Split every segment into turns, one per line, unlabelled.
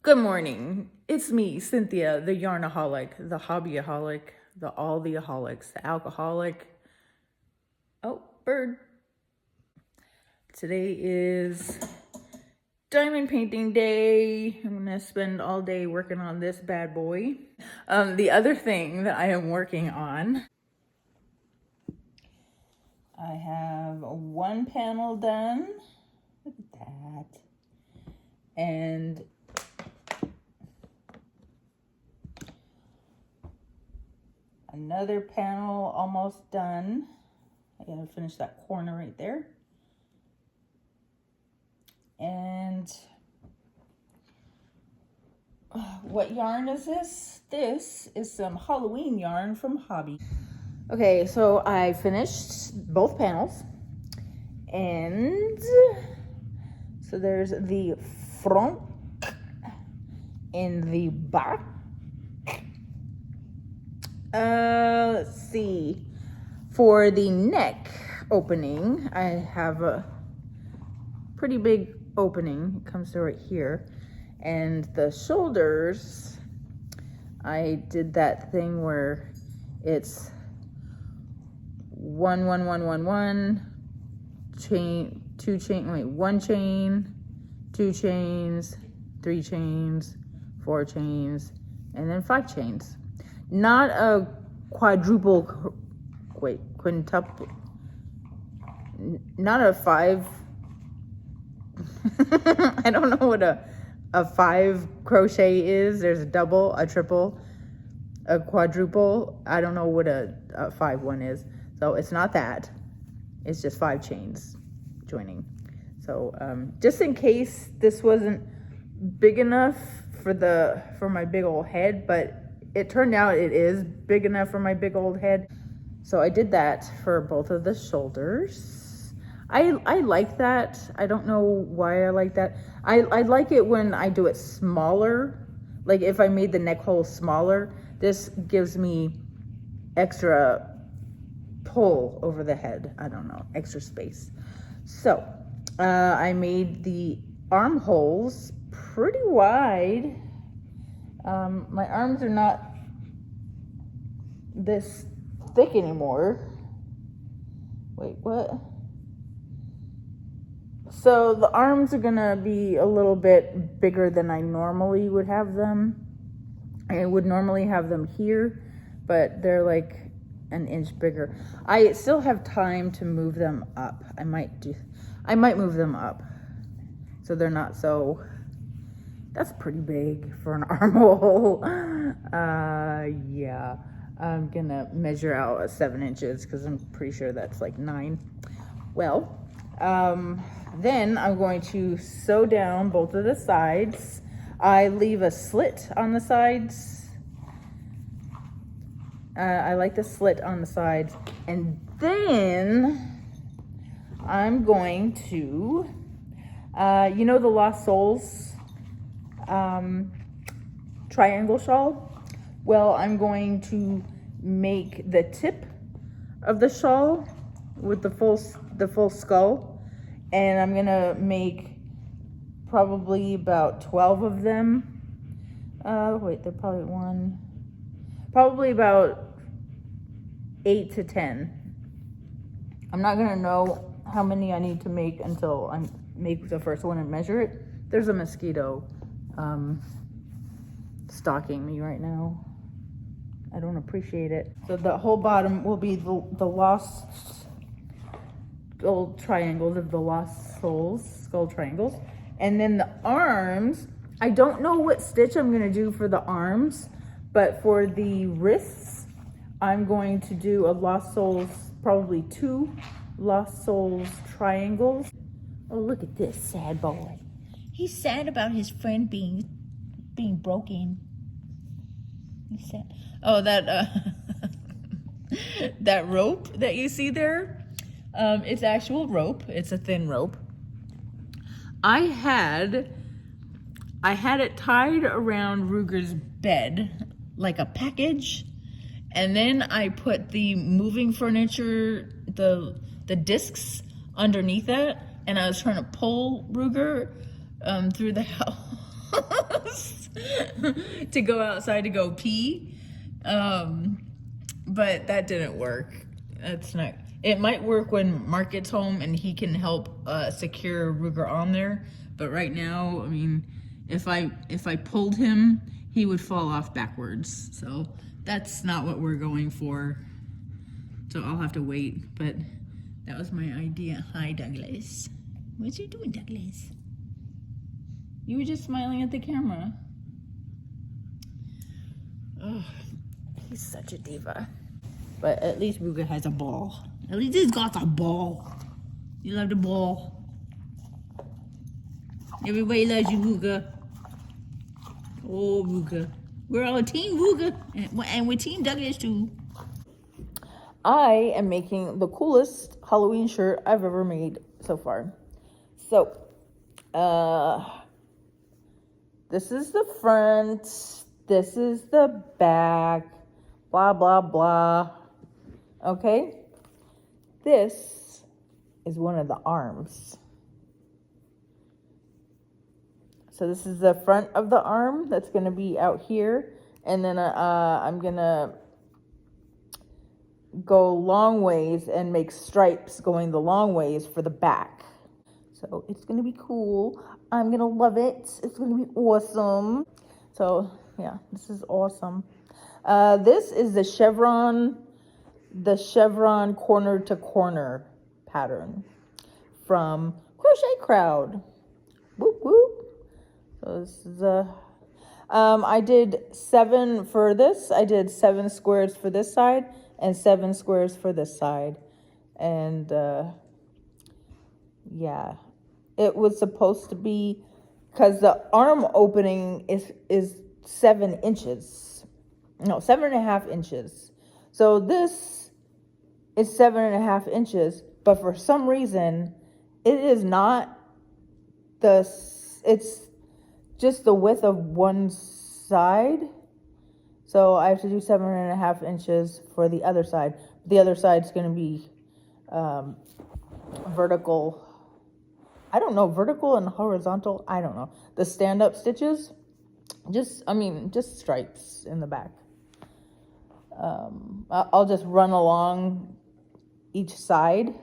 Good morning. It's me, Cynthia, the yarnaholic, the hobbyaholic, the all the aholics, the alcoholic. Oh, bird. Today is diamond painting day. I'm gonna spend all day working on this bad boy. The other thing that I am working on, I have one panel done. Look at that. And another panel almost done. I gotta finish that corner right there. And what yarn is this? This is some Halloween yarn from Hobby. Okay, so I finished both panels. And so there's the front and the back. Let's see. For the neck opening, I have a pretty big opening. It comes to right here. And the shoulders, I did that thing where it's 1 1 1 1 1 chain, 2 chain, wait, 1 chain, 2 chains, 3 chains, 4 chains, and then 5 chains. Not a quadruple, wait, quintuple, not a 5. I don't know what a 5 crochet is. There's a double, a triple, a quadruple. I don't know what a 5 one is. So it's not that. It's just 5 chains joining. So just in case this wasn't big enough for my big old head, but it turned out it is big enough for my big old head. So I did that for both of the shoulders. I like that. I don't know why I like that. I like it when I do it smaller. Like if I made the neck hole smaller, this gives me extra pull over the head. I don't know, extra space. So I made the armholes pretty wide. My arms are not this thick anymore. Wait, what? So the arms are gonna be a little bit bigger than I normally would have them. I would normally have them here, but they're like an inch bigger. I still have time to move them up. I might move them up so they're not so. That's pretty big for an armhole. Yeah, I'm gonna measure out 7 inches because I'm pretty sure that's like 9. Well, then I'm going to sew down both of the sides. I leave a slit on the sides. I like the slit on the sides. And then I'm going to, you know the Lost Souls triangle shawl? Well, I'm going to make the tip of the shawl with the full skull, and I'm gonna make probably about 12 of them. Wait, they're probably about 8 to 10. I'm not gonna know how many I need to make until I make the first one and measure it. There's a mosquito stalking me right now. I don't appreciate it. So the whole bottom will be the lost old triangles of the Lost Souls, skull triangles. And then the arms, I don't know what stitch I'm gonna do for the arms, but for the wrists, I'm going to do a Lost Souls, probably 2 Lost Souls triangles. Oh, look at this sad boy. He's sad about his friend being broken. He's sad. Oh, that that rope that you see there, it's actual rope. It's a thin rope. I had it tied around Ruger's bed like a package, and then I put the moving furniture, the discs underneath it, and I was trying to pull Ruger through the house. to go outside to go pee. But that didn't work. That's not, it might work when Mark gets home and he can help secure Ruger on there. But right now, I mean, if I pulled him, he would fall off backwards. So that's not what we're going for. So I'll have to wait, but that was my idea. Hi, Douglas. What you doing, Douglas? You were just smiling at the camera. Oh, he's such a diva. But at least Ruger has a ball. At least he's got a ball. You love the ball. Everybody loves you, Ruger. Oh, Ruger. We're all Team Ruger. And we're Team Douglas, too. I am making the coolest Halloween shirt I've ever made so far. So, this is the front. This is the back. Blah, blah, blah. Okay? This is one of the arms. So this is the front of the arm that's going to be out here. And then I'm going to go long ways and make stripes going the long ways for the back. So it's going to be cool. I'm going to love it. It's going to be awesome. So yeah, this is awesome. This is the chevron corner to corner pattern from Crochet Crowd. Whoop whoop. So this is I did 7 for this. I did 7 squares for this side and 7 squares for this side. And yeah, it was supposed to be, because the arm opening is 7 inches. No, 7.5 inches. So this is 7.5 inches, but for some reason, it is not it's just the width of one side. So I have to do 7.5 inches for the other side. The other side's going to be vertical. I don't know, vertical and horizontal. I don't know. The stand-up stitches, just stripes in the back. I'll just run along each side.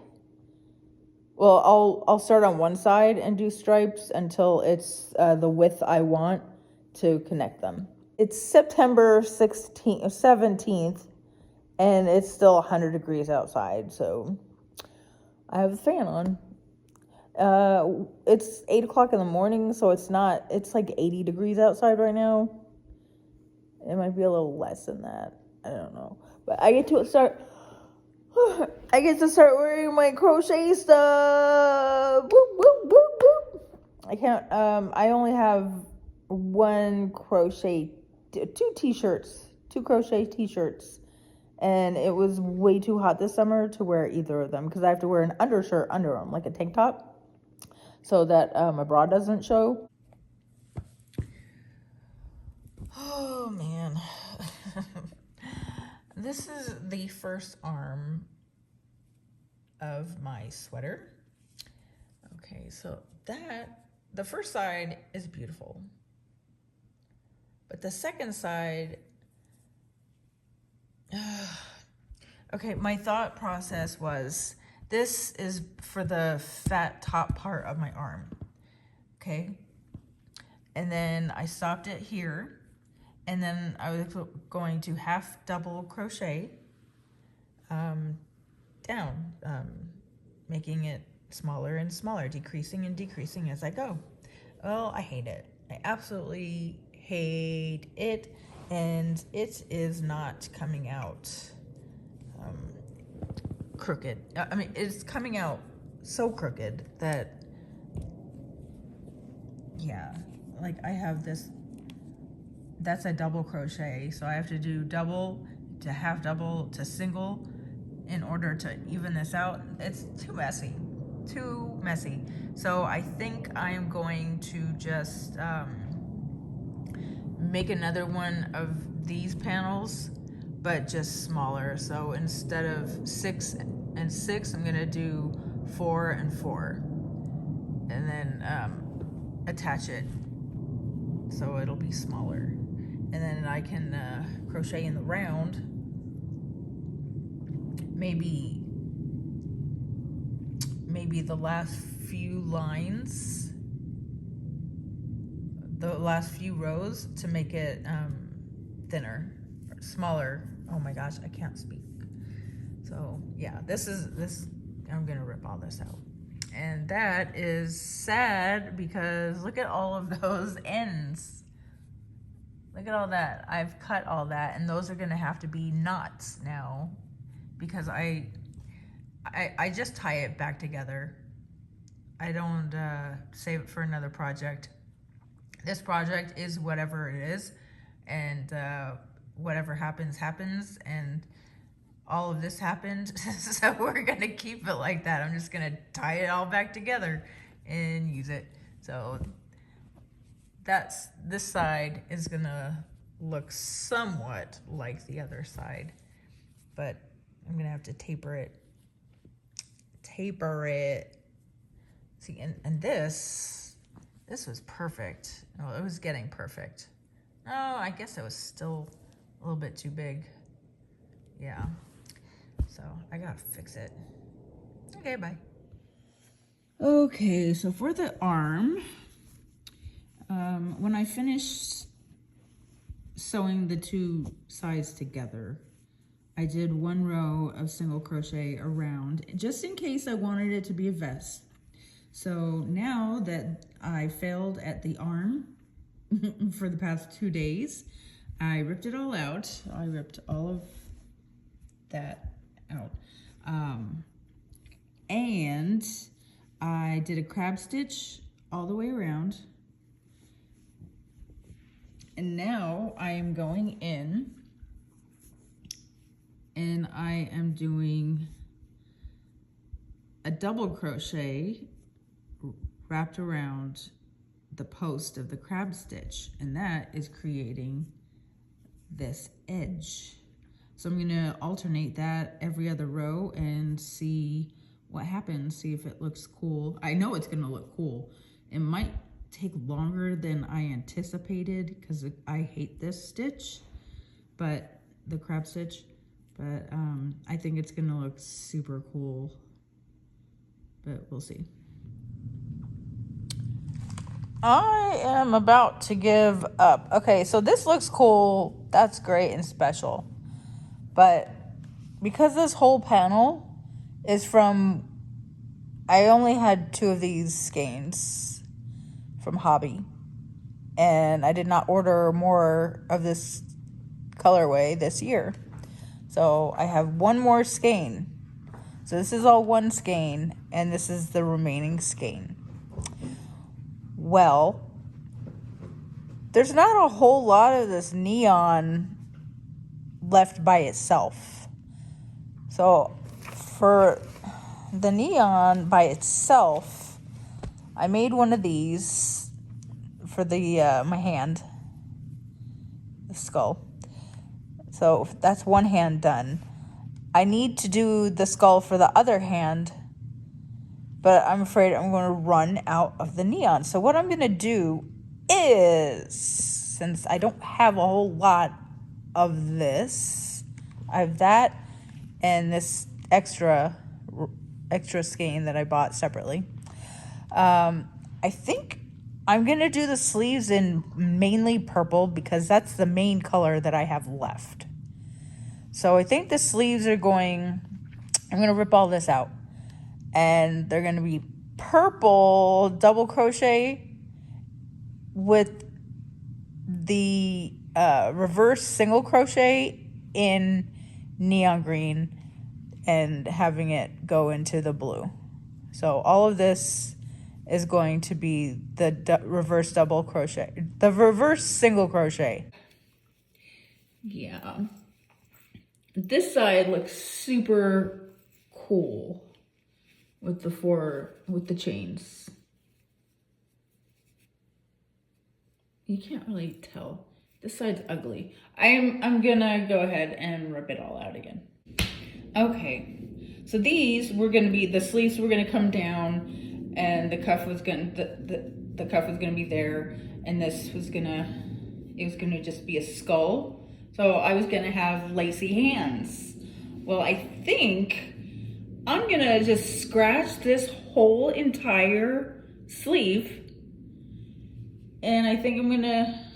Well, I'll start on one side and do stripes until it's the width I want to connect them. It's September 17th, and it's still 100 degrees outside, so I have a fan on. It's 8 o'clock in the morning, so it's like 80 degrees outside right now. It might be a little less than that. I don't know. But I get to start wearing my crochet stuff. Whoop, whoop, whoop, whoop. I only have 2 crochet t-shirts. And it was way too hot this summer to wear either of them, because I have to wear an undershirt under them, like a tank top, so that my bra doesn't show. Oh, man. This is the first arm of my sweater. Okay, so the first side is beautiful. But the second side, okay, my thought process was, this is for the fat top part of my arm, okay? And then I stopped it here, and then I was going to half double crochet down, making it smaller and smaller, decreasing and decreasing as I go. Well, I hate it. I absolutely hate it, and it is not coming out crooked. I mean, it's coming out so crooked that, yeah, like I have this, that's a double crochet, so I have to do double to half double to single in order to even this out. It's too messy. So I think I'm going to just make another one of these panels, but just smaller. So instead of 6 and 6, I'm gonna do 4 and 4, and then attach it so it'll be smaller. And then I can crochet in the round, maybe the last few lines, the last few rows, to make it thinner, or smaller. Oh my gosh, I can't speak. So yeah, this, I'm gonna rip all this out. And that is sad because look at all of those ends. Look at all that. I've cut all that, and those are gonna have to be knots now because I just tie it back together. I don't save it for another project. This project is whatever it is, and whatever happens, happens, and all of this happened, so we're gonna keep it like that. I'm just gonna tie it all back together and use it. So this side is gonna look somewhat like the other side, but I'm gonna have to taper it. See, and this was perfect. Oh, it was getting perfect. Oh, I guess it was still a little bit too big. Yeah. So I gotta fix it. Okay, bye. Okay, so for the arm, when I finished sewing the two sides together, I did one row of single crochet around, just in case I wanted it to be a vest. So now that I failed at the arm for the past 2 days, I ripped it all out. I ripped all of that out. And I did a crab stitch all the way around. And now I am going in and I am doing a double crochet wrapped around the post of the crab stitch, and that is creating this edge. So I'm gonna alternate that every other row and see what happens, see if it looks cool. I know it's gonna look cool. It might take longer than I anticipated because I hate this stitch, but the crab stitch, but I think it's gonna look super cool, but we'll see. I am about to give up. Okay, so this looks cool. That's great and special. But because this whole panel is from, I only had 2 of these skeins from Hobby. And I did not order more of this colorway this year. So I have 1 more skein. So this is all 1 skein, and this is the remaining skein. Well, there's not a whole lot of this neon left by itself. So for the neon by itself, I made one of these for the my hand, the skull. So that's one hand done. I need to do the skull for the other hand, but I'm afraid I'm going to run out of the neon. So what I'm going to do is, since I don't have a whole lot of this, I have that and this extra skein that I bought separately. I think I'm going to do the sleeves in mainly purple because that's the main color that I have left. So I think the sleeves are I'm going to rip all this out. And they're going to be purple double crochet with the reverse single crochet in neon green and having it go into the blue. So all of this is going to be the reverse double crochet, the reverse single crochet. Yeah. This side looks super cool with the chains. You can't really tell. This side's ugly. I'm gonna go ahead and rip it all out again. Okay, so these were gonna be, the sleeves were gonna come down and the cuff was gonna, the cuff was gonna be there, and this was gonna, it was gonna just be a skull. So I was gonna have lacy hands. Well, I think I'm gonna just scratch this whole entire sleeve, and I think I'm gonna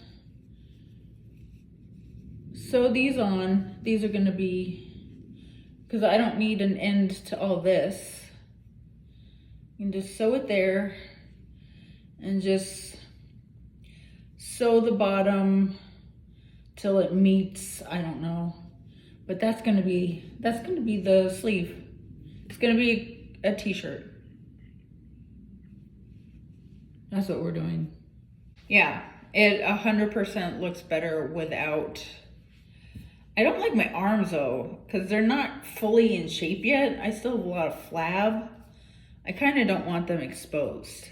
sew these on. These are gonna be, because I don't need an end to all this. You can just sew it there and just sew the bottom till it meets, I don't know. But that's gonna be the sleeve. It's gonna be a t-shirt. That's what we're doing. Yeah, it 100% looks better without. I don't like my arms though, because they're not fully in shape yet. I still have a lot of flab. I kind of don't want them exposed.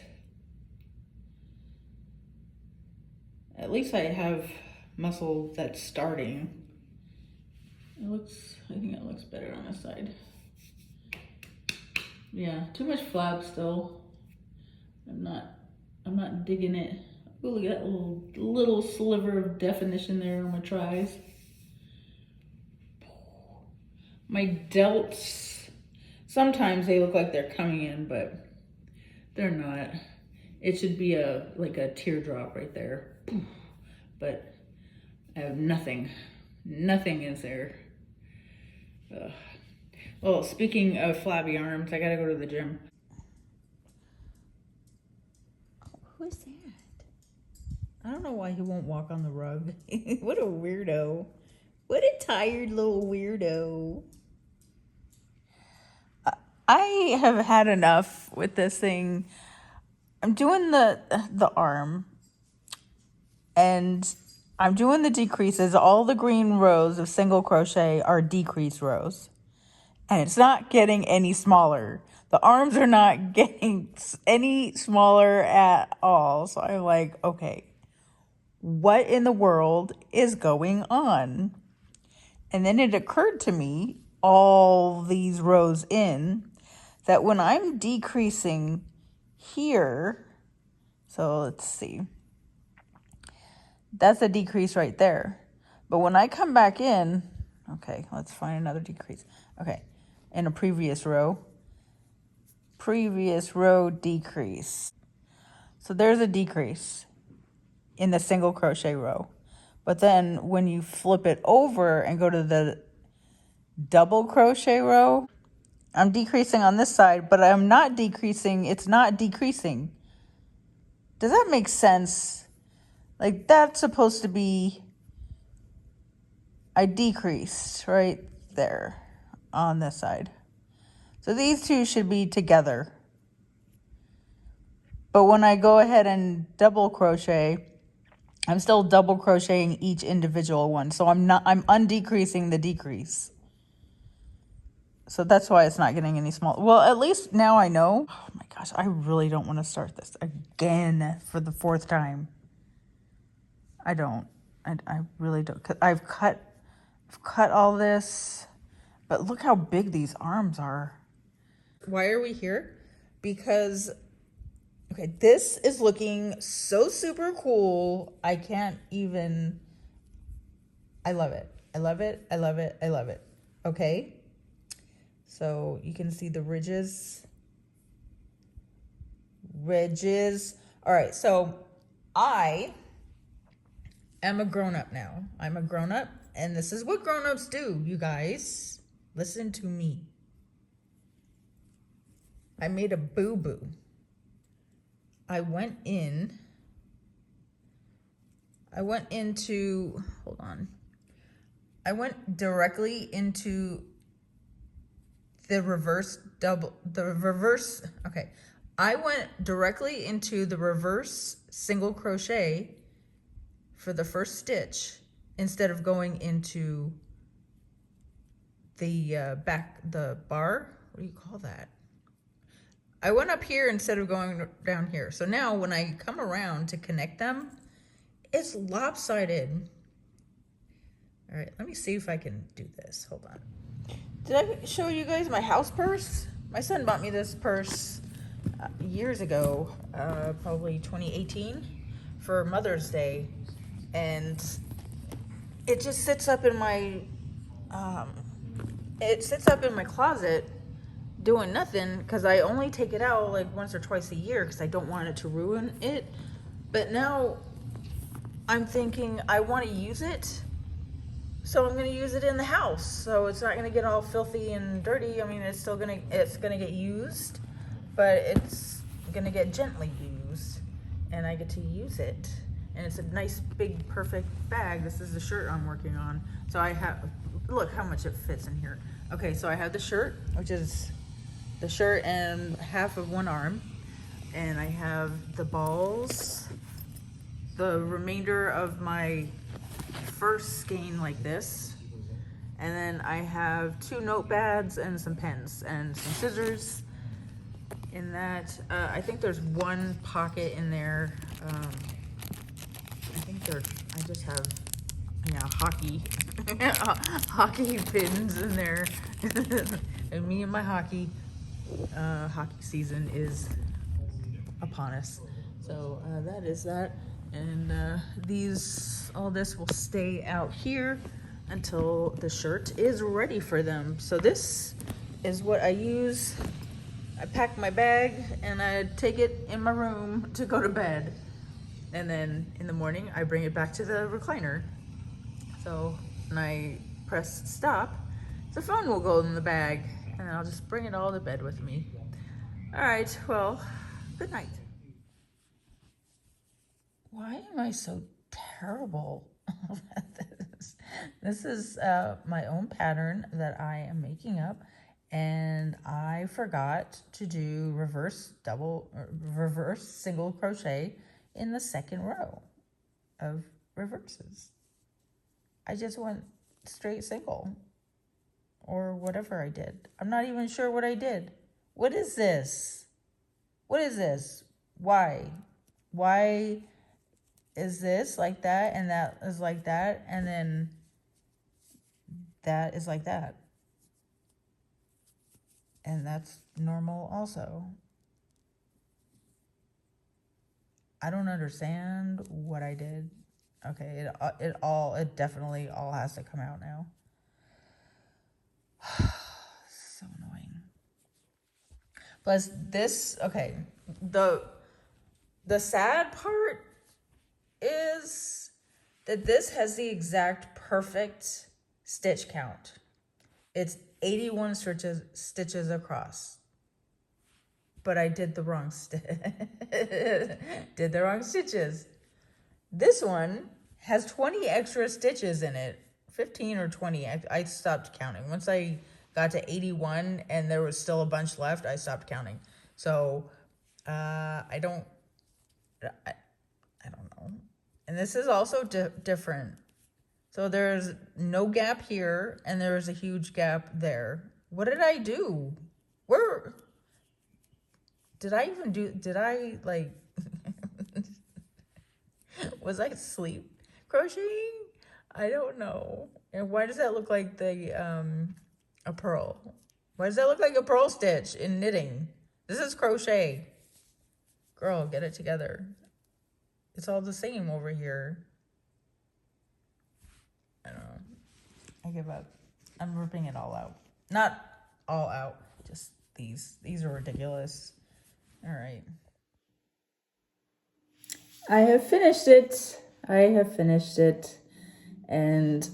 At least I have muscle that's starting. It looks, I think it looks better on this side. Yeah, too much flab still. I'm not digging it. Ooh, look at that little sliver of definition there on my tries. My delts, sometimes they look like they're coming in, but they're not. It should be like a teardrop right there. But I have nothing. Nothing is there. Ugh. Well, speaking of flabby arms, I gotta go to the gym. Who's that? I don't know why he won't walk on the rug. What a weirdo. What a tired little weirdo. I have had enough with this thing. I'm doing the arm, and I'm doing the decreases. All the green rows of single crochet are decrease rows, and it's not getting any smaller. The arms are not getting any smaller at all. So I'm like, okay, what in the world is going on? And then it occurred to me, all these rows in, that when I'm decreasing here, so let's see, that's a decrease right there. But when I come back in, okay, let's find another decrease. Okay, in a previous row decrease. So there's a decrease in the single crochet row. But then when you flip it over and go to the double crochet row, I'm decreasing on this side, but I'm not decreasing. It's not decreasing. Does that make sense? Like, that's supposed to be, I decreased right there on this side. So these two should be together. But when I go ahead and double crochet, I'm still double crocheting each individual one. So I'm undecreasing the decrease. So that's why it's not getting any smaller. Well, at least now I know. Oh my gosh, I really don't want to start this again for the 4th time. I don't. I really don't. 'Cause I've cut all this, but look how big these arms are. Why are we here? Because, okay, this is looking so super cool. I can't even, I love it. I love it. I love it. I love it. Okay. So you can see the ridges. All right. So I am a grown-up now. I'm a grown-up, and this is what grown-ups do, you guys. Listen to me. I made a boo-boo. I went directly into the reverse I went directly into the reverse single crochet for the first stitch instead of going into the the bar. What do you call that? I went up here instead of going down here. So now when I come around to connect them, it's lopsided. All right, let me see if I can do this. Hold on. Did I show you guys my house purse? My son bought me this purse. years ago, probably 2018, for Mother's Day, and it just sits up in my closet doing nothing, because I only take it out like once or twice a year because I don't want it to ruin it. But now I'm thinking I want to use it, so I'm going to use it in the house, so it's not going to get all filthy and dirty. I mean, it's going to get used, but it's going to get gently used, and I get to use it. And it's a nice big perfect bag. This is the shirt I'm working on. So I have, look how much it fits in here. Okay, so I have the shirt, which is the shirt and half of one arm, and I have the balls, the remainder of my first skein like this, and then I have 2 notepads and some pens and some scissors in that. I think there's one pocket in there. I just have, hockey hockey pins in there. And me and my hockey season is upon us. So that is that. And all this will stay out here until the shirt is ready for them. So this is what I use. I pack my bag and I take it in my room to go to bed. And then in the morning, I bring it back to the recliner. So when I press stop, the phone will go in the bag, and I'll just bring it all to bed with me. All right, well, good night. Why am I so terrible at this? This is my own pattern that I am making up, and I forgot to do reverse single crochet in the second row of reverses. I just went straight single, or whatever I did. I'm not even sure what I did. What is this? What is this? Why? Why is this like that, and that is like that, and then that is like that? And that's normal also. I don't understand what I did. Okay, it definitely all has to come out now. So annoying. Plus this, okay, the sad part is that this has the exact perfect stitch count. It's 81 stitches across. But I did the wrong stitches. This one has 20 extra stitches in it, 15 or 20. I stopped counting. Once I got to 81 and there was still a bunch left, I stopped counting. So I don't know. And this is also different. So there's no gap here, and there's a huge gap there. What did I do? Where did I even do? Did I like? Was I asleep crocheting? I don't know. And why does that look like a pearl? Why does that look like a pearl stitch in knitting? This is crochet. Girl, get it together. It's all the same over here. I don't know. I give up. I'm ripping it all out. Not all out, just these. These are ridiculous. All right. I have finished it. And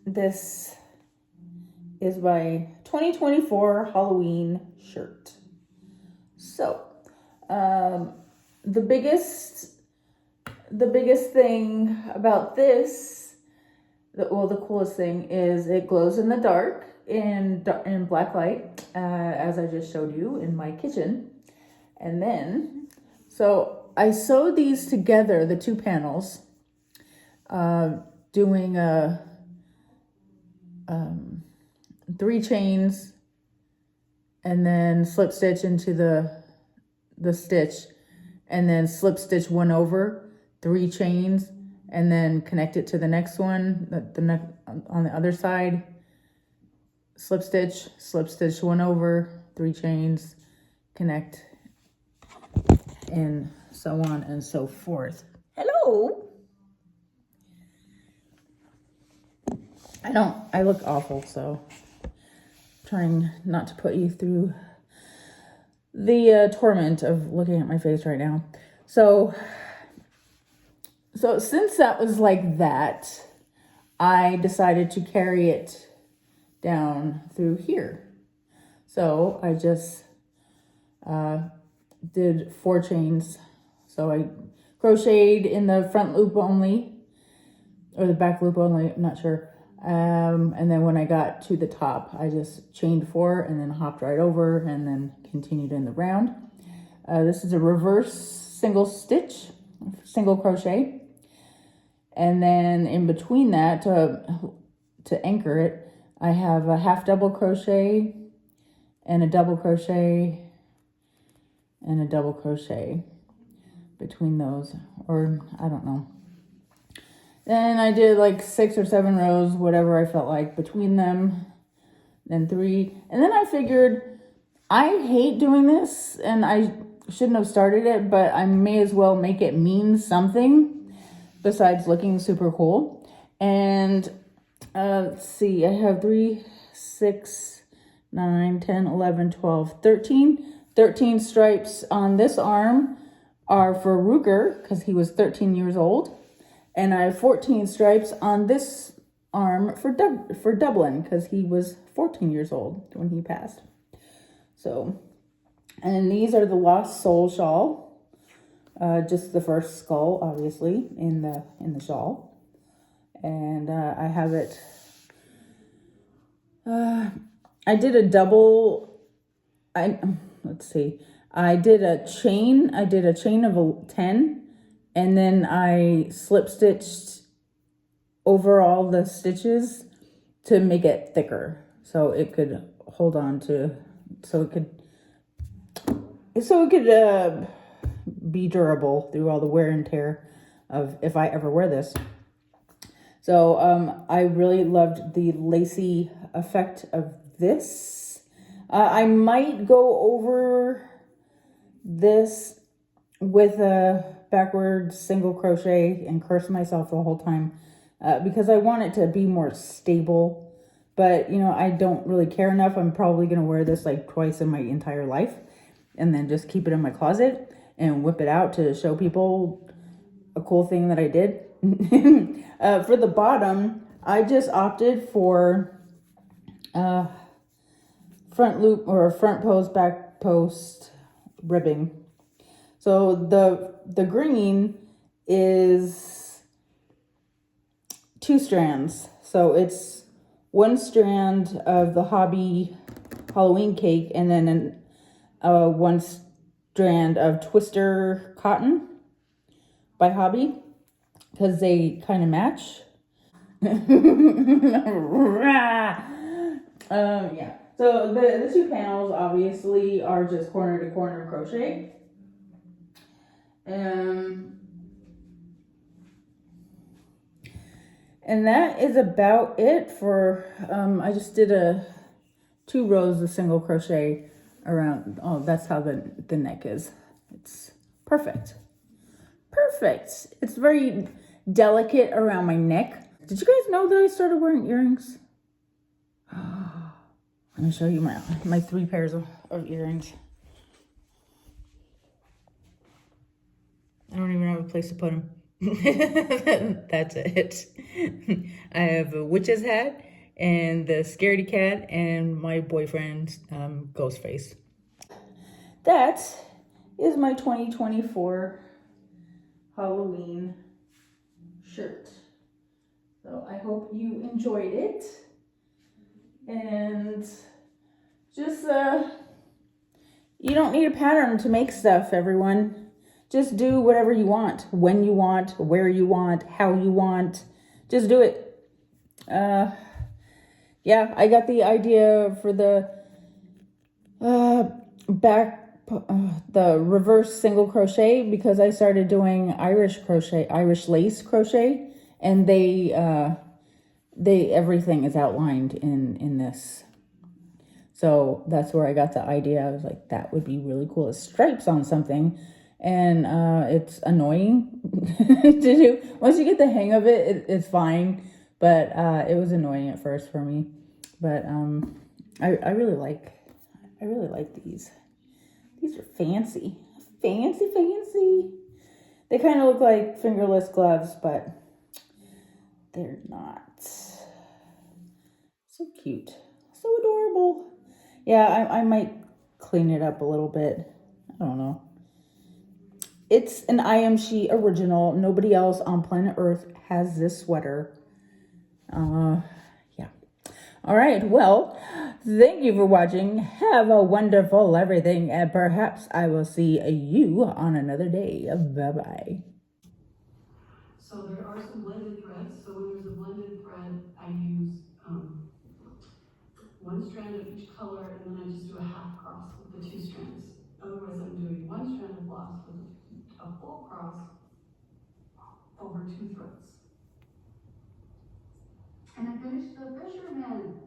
this is my 2024 Halloween shirt. So, the biggest thing about this, the coolest thing is it glows in the dark in black light, as I just showed you in my kitchen. And then, so I sewed these together, the 2 panels, doing 3 chains and then slip stitch into the stitch, and then slip stitch 1 over, 3 chains, and then connect it to the next one, on the other side, slip stitch 1 over, 3 chains, connect, and so on and so forth. Hello. I look awful, so I'm trying not to put you through the torment of looking at my face right now. So since that was like that, I decided to carry it down through here. So I just did 4 chains. So I crocheted in the front loop only, or the back loop only, I'm not sure. And then when I got to the top, I just chained 4 and then hopped right over and then continued in the round. This is a reverse single stitch, single crochet. And then in between that, to anchor it, I have a half double crochet and a double crochet and a double crochet between those, or I don't know. Then I did like 6 or 7 rows, whatever I felt like between them, then 3. And then I figured I hate doing this and I shouldn't have started it, but I may as well make it mean something besides looking super cool. And let's see, I have 3, 6, 9, 10, 11, 12, 13. 13 stripes on this arm are for Ruger because he was 13 years old. And I have 14 stripes on this arm for Dublin because he was 14 years old when he passed. So, and these are the Lost Soul shawl. Just the first skull, obviously, in the shawl. And I have it. I did a double. Let's see. I did a chain. I did a chain of 10. And then I slip stitched over all the stitches to make it thicker, so it could hold on to, so it could be durable through all the wear and tear of if I ever wear this. So I really loved the lacy effect of this. I might go over this with a backward single crochet and curse myself the whole time because I want it to be more stable. But, you know, I don't really care enough. I'm probably going to wear this like twice in my entire life and then just keep it in my closet and whip it out to show people a cool thing that I did. For the bottom, I just opted for front loop or front post, back post ribbing. So the green is 2 strands. So it's 1 strand of the Hobby Halloween cake and then 1 strand of Twister cotton by Hobby because they kind of match. Yeah. So the 2 panels obviously are just corner to corner crochet. And that is about it for, I just did 2 rows of single crochet around. Oh, that's how the neck is. It's perfect. Perfect. It's very delicate around my neck. Did you guys know that I started wearing earrings? Let me show you my 3 pairs of earrings. I don't even have a place to put them. That's it. I have a witch's hat and the scaredy cat and my boyfriend's ghost face. That is my 2024 Halloween shirt. So I hope you enjoyed it. And just, you don't need a pattern to make stuff, everyone. Just do whatever you want, when you want, where you want, how you want. Just do it. Yeah, I got the idea for the the reverse single crochet because I started doing Irish lace crochet, and they everything is outlined in this. So that's where I got the idea. I was like, that would be really cool. It's stripes on something. And it's annoying to do. Once you get the hang of it, it's fine. But it was annoying at first for me. But I really like these. These are fancy. Fancy. They kind of look like fingerless gloves, but they're not. So cute. So adorable. Yeah, I might clean it up a little bit. I don't know. It's an I Am She original. Nobody else on planet Earth has this sweater. Yeah. All right. Well, thank you for watching. Have a wonderful everything, and perhaps I will see you on another day. Bye-bye.
So there are some blended threads. So when there's a blended thread, I use one strand of each color, and then I just do a half cross with the two strands. Otherwise, I'm doing one strand of floss with a full cross over two threads. And I finished the fisherman.